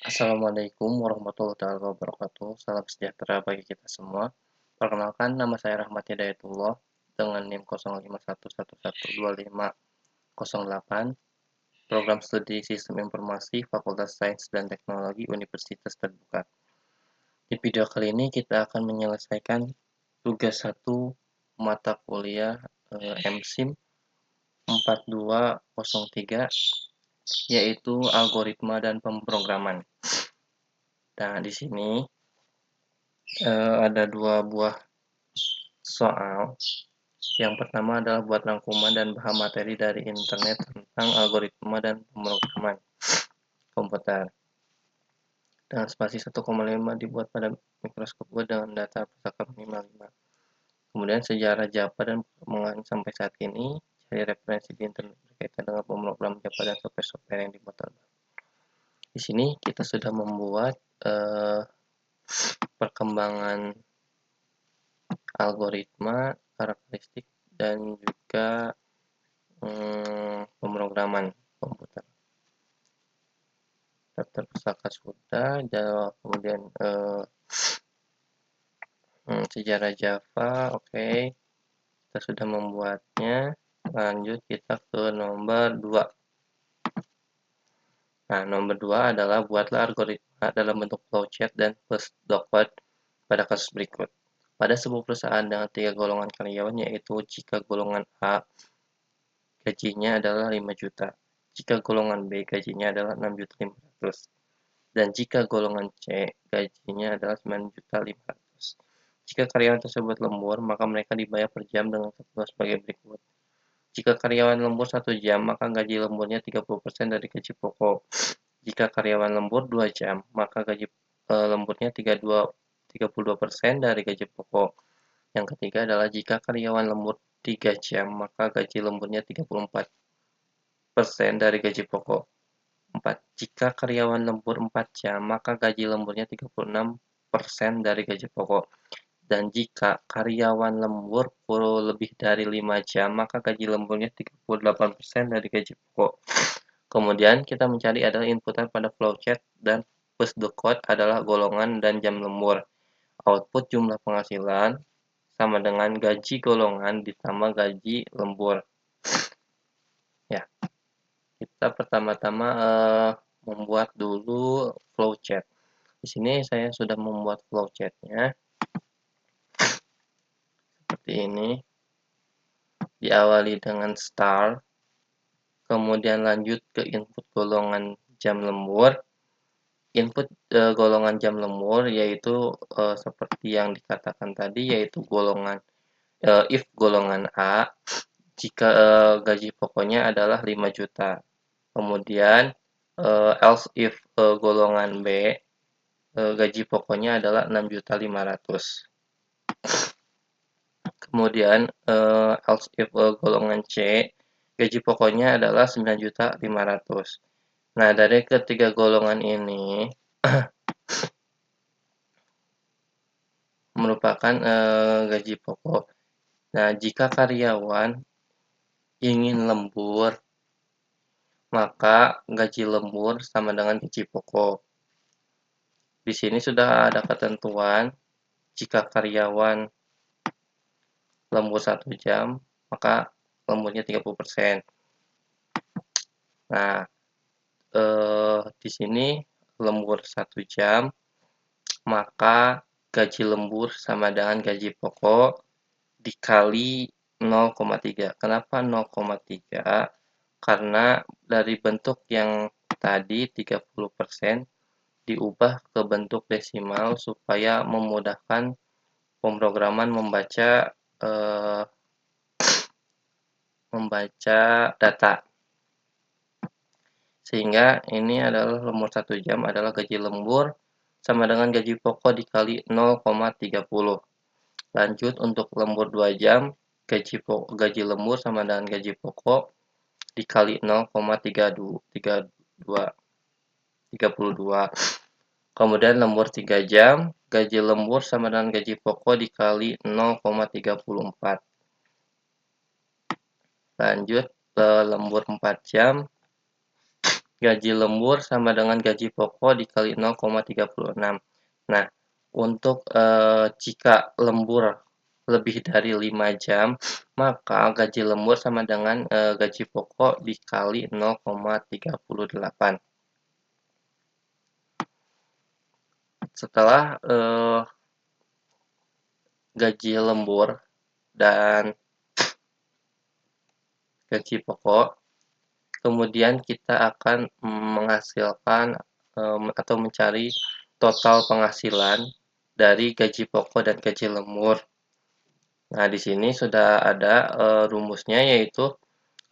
Assalamualaikum warahmatullahi wabarakatuh. Salam sejahtera bagi kita semua. Perkenalkan, nama saya Rahmat Hidayatullah dengan NIM 05112508, Program Studi Sistem Informasi Fakultas Sains dan Teknologi Universitas Terbuka. Di video kali ini kita akan menyelesaikan tugas 1 mata kuliah MSIM 4203, yaitu algoritma dan pemrograman. Nah, di sini ada dua buah soal. Yang pertama adalah buat rangkuman dan bahan materi dari internet tentang algoritma dan pemrograman komputer. Dengan spasi 1,5 dibuat pada mikroskop word dengan data pusaka minimal 5. Kemudian sejarah Java dan perkembangan sampai saat ini, cari referensi di internet berkaitan dengan pemrograman Java dan software-software yang dibuat terbaru. Di sini kita sudah membuat perkembangan algoritma, karakteristik, dan juga pemrograman komputer. Daftar pusaka sudah, kemudian sejarah Java, oke. Kita sudah membuatnya. Lanjut kita ke nomor 2. Nah, nomor 2 adalah buatlah algoritma dalam bentuk flowchart dan push-doc-code pada kasus berikut. Pada sebuah perusahaan dengan 3 golongan karyawan, yaitu jika golongan A gajinya adalah 5 juta, jika golongan B gajinya adalah 6.500.000, dan jika golongan C gajinya adalah 9.500.000. Jika karyawan tersebut lembur, maka mereka dibayar per jam dengan ketentuan sebagai berikut. Jika karyawan lembur 1 jam, maka gaji lemburnya 30% dari gaji pokok. Jika karyawan lembur 2 jam, maka gaji lemburnya 32% dari gaji pokok. Yang ketiga adalah jika karyawan lembur 3 jam, maka gaji lemburnya 34% dari gaji pokok. 4. Jika karyawan lembur 4 jam, maka gaji lemburnya 36% dari gaji pokok. Dan jika karyawan lembur lebih dari 5 jam, maka gaji lemburnya 38% dari gaji pokok. Kemudian kita mencari adalah inputan pada flowchart dan push-doc-code adalah golongan dan jam lembur. Output jumlah penghasilan sama dengan gaji golongan ditambah gaji lembur. Ya, kita pertama-tama membuat dulu flowchart. Di sini saya sudah membuat flowchartnya seperti ini. Diawali dengan start, kemudian lanjut ke input golongan jam lembur. Input golongan jam lembur yaitu seperti yang dikatakan tadi, yaitu golongan if golongan A jika gaji pokoknya adalah 5 juta. Kemudian else if golongan B gaji pokoknya adalah 6.500.000. Kemudian else if golongan C gaji pokoknya adalah 9.500.000. Nah, dari ketiga golongan ini merupakan gaji pokok. Nah, jika karyawan ingin lembur, maka gaji lembur sama dengan gaji pokok. Di sini sudah ada ketentuan, jika karyawan lembur 1 jam, maka lemburnya 30%. Nah, di sini lembur 1 jam, maka gaji lembur sama dengan gaji pokok dikali 0,3. Kenapa 0,3? Karena dari bentuk yang tadi 30% diubah ke bentuk desimal supaya memudahkan pemrograman membaca data. Sehingga ini adalah lembur 1 jam adalah gaji lembur sama dengan gaji pokok dikali 0,30. Lanjut untuk lembur 2 jam, gaji lembur sama dengan gaji pokok dikali 0,32. Kemudian lembur 3 jam, gaji lembur sama dengan gaji pokok dikali 0,34. Lanjut lembur 4 jam, gaji lembur sama dengan gaji pokok dikali 0,36. Nah, untuk jika lembur lebih dari 5 jam, maka gaji lembur sama dengan gaji pokok dikali 0,38. Setelah gaji lembur dan gaji pokok, kemudian kita akan menghasilkan atau mencari total penghasilan dari gaji pokok dan gaji lembur. Nah, di sini sudah ada rumusnya, yaitu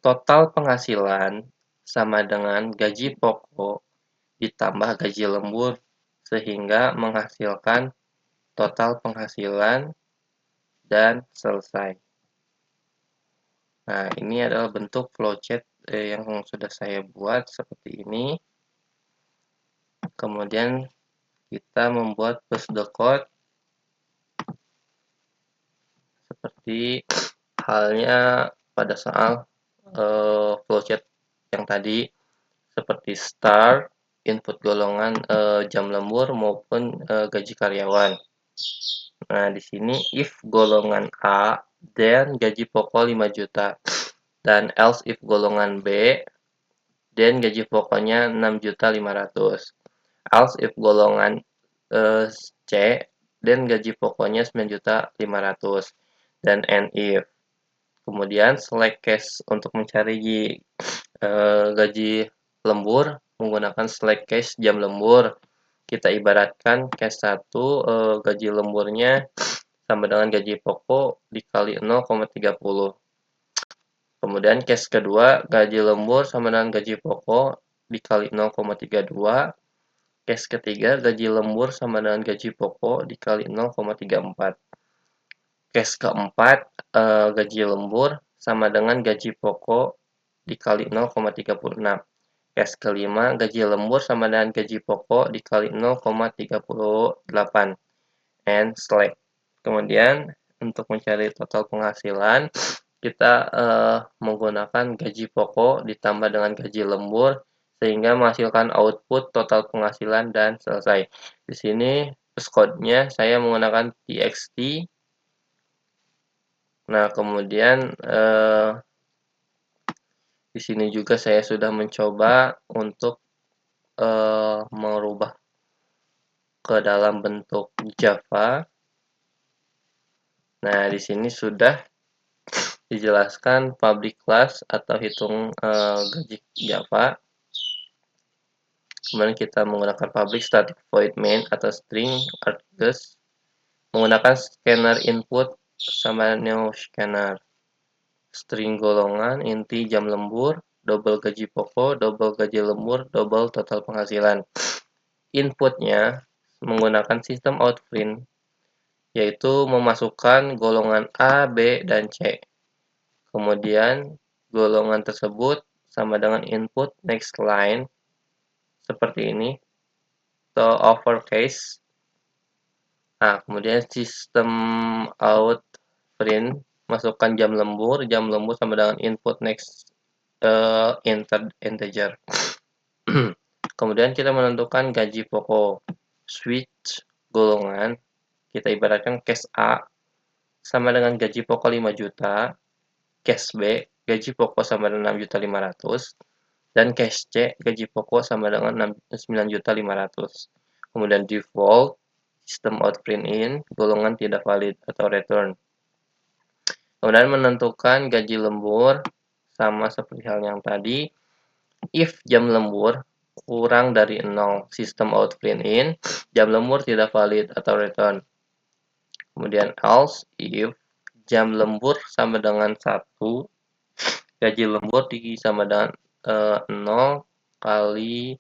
total penghasilan sama dengan gaji pokok ditambah gaji lembur, sehingga menghasilkan total penghasilan dan selesai. Nah, ini adalah bentuk flowchart yang sudah saya buat seperti ini. Kemudian kita membuat push the code seperti halnya pada soal flowchart yang tadi, seperti start, input golongan jam lembur maupun gaji karyawan. Nah, di sini if golongan A, then gaji pokok 5 juta. Dan else if golongan B, then gaji pokoknya 6.500.000. Else if golongan C, then gaji pokoknya 9.500.000. Dan and if. Kemudian select case untuk mencari gaji lembur menggunakan select case jam lembur. Kita ibaratkan case 1 gaji lemburnya sama dengan gaji pokok dikali 0,30. Kemudian case kedua, gaji lembur sama dengan gaji pokok dikali 0,32. Case ketiga, gaji lembur sama dengan gaji pokok dikali 0,34. Case keempat, gaji lembur sama dengan gaji pokok dikali 0,36. Case kelima, gaji lembur sama dengan gaji pokok dikali 0,38. And select. Kemudian, untuk mencari total penghasilan, kita menggunakan gaji pokok ditambah dengan gaji lembur sehingga menghasilkan output total penghasilan dan selesai. Di sini code-nya saya menggunakan txt. Nah, kemudian di sini juga saya sudah mencoba untuk merubah ke dalam bentuk Java. Nah, di sini sudah dijelaskan public class atau hitung gaji Java. Kemudian kita menggunakan public static void main atau string args, menggunakan scanner input sama new scanner, string golongan, inti jam lembur, double gaji pokok, double gaji lembur, double total penghasilan. Inputnya menggunakan sistem out print, yaitu memasukkan golongan A, B, dan C. Kemudian golongan tersebut sama dengan input next line seperti ini, atau uppercase. Nah, kemudian sistem out print masukkan jam lembur sama dengan input next integer. Kemudian kita menentukan gaji pokok, switch golongan, kita ibaratkan case A sama dengan gaji pokok 5 juta, case B gaji pokok sama dengan 6.500.000, dan case C gaji pokok sama dengan 9.500.000. Kemudian default sistem out print in, golongan tidak valid atau return. Kemudian menentukan gaji lembur sama seperti hal yang tadi. If jam lembur kurang dari 0, sistem out print in, jam lembur tidak valid atau return. Kemudian else if jam lembur sama dengan 1, gaji lembur sama dengan 0 kali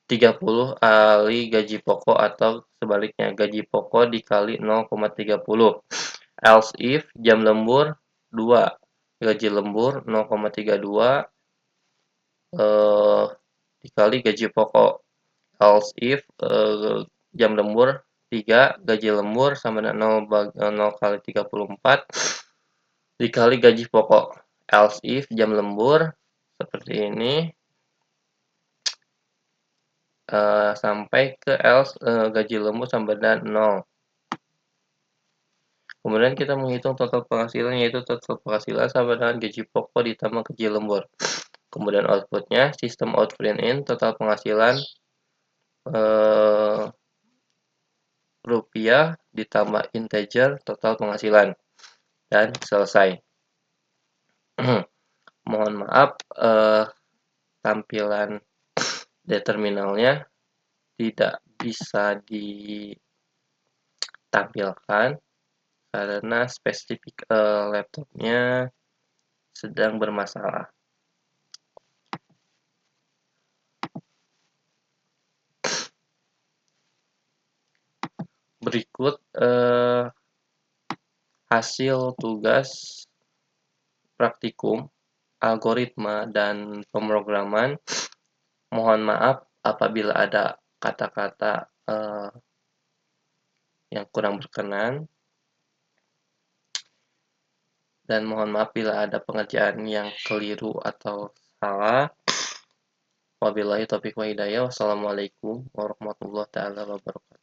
30 kali gaji pokok atau sebaliknya gaji pokok dikali 0,30. Else if jam lembur 2, gaji lembur 0,32 dikali gaji pokok. Else if jam lembur 3, gaji lembur sama dengan 0 kali 34 dikali gaji pokok. Else if jam lembur seperti ini, sampai ke else gaji lembur sama dengan 0. Kemudian kita menghitung total penghasilan, yaitu total penghasilan sama dengan gaji pokok ditambah gaji lembur. Kemudian outputnya sistem out print in total penghasilan rupiah ditambah integer total penghasilan, dan selesai. Mohon maaf, tampilan determinalnya tidak bisa ditampilkan karena spesifik laptopnya sedang bermasalah. Berikut hasil tugas praktikum algoritma dan pemrograman. Mohon maaf apabila ada kata-kata yang kurang berkenan, dan mohon maaf bila ada pengerjaan yang keliru atau salah. Wabillahi taufiq wa hidayah. Wassalamualaikum warahmatullahi wabarakatuh.